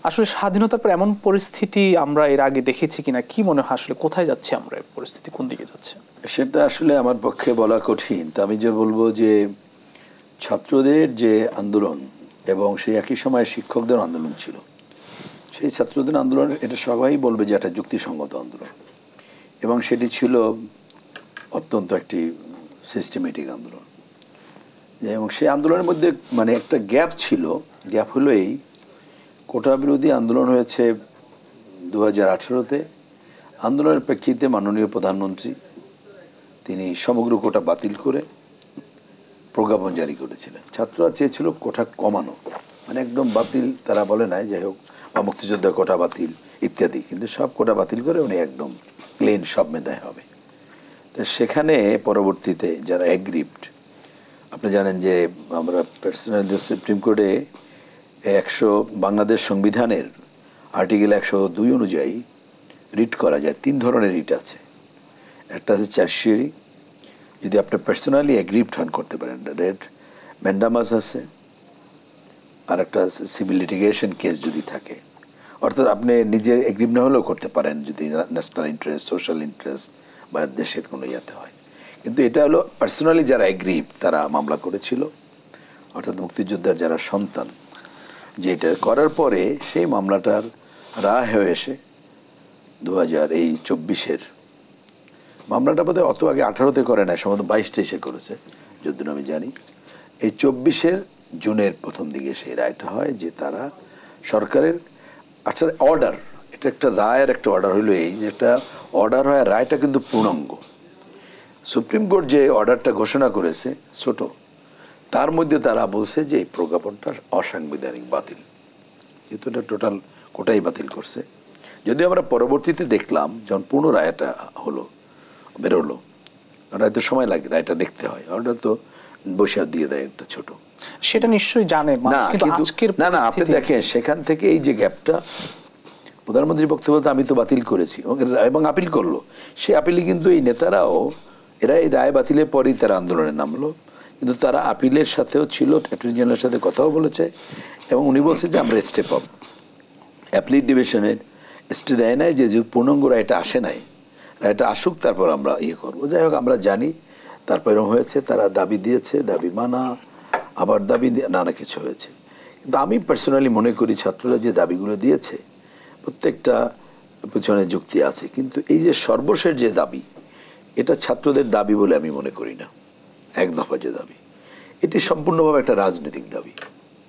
আসলে স্বাধীনতার পর এমন পরিস্থিতি আমরা এর আগে দেখেছি কিনা, কি মনে হয় আসলে কোথায় যাচ্ছে আমরা, পরিস্থিতি কোন দিকে যাচ্ছে? সেটা আসলে আমার পক্ষে বলা কঠিন। তো আমি যে বলবো যে ছাত্রদের যে আন্দোলন এবং সেই একই সময়ে শিক্ষকদের আন্দোলন ছিল, সেই ছাত্রদের আন্দোলন এটা সবাই বলবে যে একটা যুক্তিসঙ্গত আন্দোলন এবং সেটি ছিল অত্যন্ত একটি সিস্টেমেটিক আন্দোলন। এবং সেই আন্দোলনের মধ্যে মানে একটা গ্যাপ ছিল। গ্যাপ হলো এই, কোটা বিরোধী আন্দোলন হয়েছে 2018-তে। আন্দোলনের প্রেক্ষিতে মাননীয় প্রধানমন্ত্রী তিনি সমগ্র কোটা বাতিল করে প্রজ্ঞাপন জারি করেছিলেন। ছাত্ররা চেয়েছিল কোটা কমানো, মানে একদম বাতিল তারা বলে নাই, যাই হোক, বা মুক্তিযোদ্ধা কোটা বাতিল ইত্যাদি, কিন্তু সব কোটা বাতিল করে উনি একদম প্লেন সব মেধায় হবে। তো সেখানে পরবর্তীতে যারা অ্যাগ্রিভড, আপনি জানেন যে আমরা পার্সোনাল সুপ্রিম কোর্টে বাংলাদেশ সংবিধানের আর্টিকেল 102 অনুযায়ী রিট করা যায়। 3 ধরনের রিট আছে। একটা আছে চার্সিয়ারি, যদি আপনি পার্সোনালি অ্যাগ্রিভড হন করতে পারেন। রেড ম্যান্ডামাস আছে, আর একটা আছে সিভিল লিটিগেশন কেস যদি থাকে, অর্থাৎ আপনি নিজের এগ্রিভ না হলেও করতে পারেন যদি ন্যাশনাল ইন্টারেস্ট, সোশ্যাল ইন্টারেস্ট বা দেশের কোনো ইয়াতে হয়। কিন্তু এটা হলো পার্সোনালি যারা এগ্রিভ তারা মামলা করেছিল, অর্থাৎ মুক্তিযোদ্ধার যারা সন্তান, যেটা করার পরে সেই মামলাটার রায় হয়ে এসে 2024-এর মামলাটা বোধহয় অত আগে 18-তে করে না, সম্ভবত 22-23-এ করেছে যতদিন আমি জানি। এই 24-এর জুনের প্রথম দিকে সেই রায়টা হয় যে তারা সরকারের আচ্ছা অর্ডার, এটা একটা রায়ের একটা অর্ডার হলো এই যে একটা অর্ডার হয়, রায়টা কিন্তু পূর্ণাঙ্গ। সুপ্রিম কোর্ট যে অর্ডারটা ঘোষণা করেছে ছোট, তার মধ্যে তারা বলছে যে এই প্রজ্ঞাপনটা অসাংবিধানিক, বাতিল, কিন্তু এটা টোটাল কোটাই বাতিল করছে। যদিও আমরা পরবর্তীতে দেখলাম যখন পূর্ণ রায়টা হলো, বেরোলো, রায়তো সময় লাগে, রায়টা দেখতে হয়, অর্ডার তো বসে দিয়ে দেয় একটা ছোট, সেটা নিশ্চয়ই জানে না। না আপনি দেখেন সেখান থেকে এই যে গ্যাপটা, প্রধানমন্ত্রীর বক্তব্য আমি তো বাতিল করেছি এবং আপিল করলো, সেই আপিলে কিন্তু এই নেতারাও এরা এই রায় বাতিলের পরেই তারা আন্দোলনে নামলো, কিন্তু তারা আপিলের সাথেও ছিল, অ্যাটর্নি জেনারেলের সাথে কথাও বলেছে এবং উনি বলছে যে আমরা স্টেপ আপ, অ্যাপিলেট ডিভিশনের স্টে দেয় নাই, যে পূর্ণাঙ্গ রায়টা আসে নাই, রায়টা আসুক তারপর আমরা ইয়ে করবো। যাই হোক, আমরা জানি তারপর এরকম হয়েছে, তারা দাবি দিয়েছে, দাবি মানা, আবার দাবি নানা কিছু হয়েছে। কিন্তু আমি পার্সোনালি মনে করি ছাত্ররা যে দাবিগুলো দিয়েছে প্রত্যেকটা পেছনে যুক্তি আছে, কিন্তু এই যে সর্বশেষ যে দাবি, এটা ছাত্রদের দাবি বলে আমি মনে করি না। 1 দফা যে দাবি, এটি সম্পূর্ণভাবে একটা রাজনৈতিক দাবি।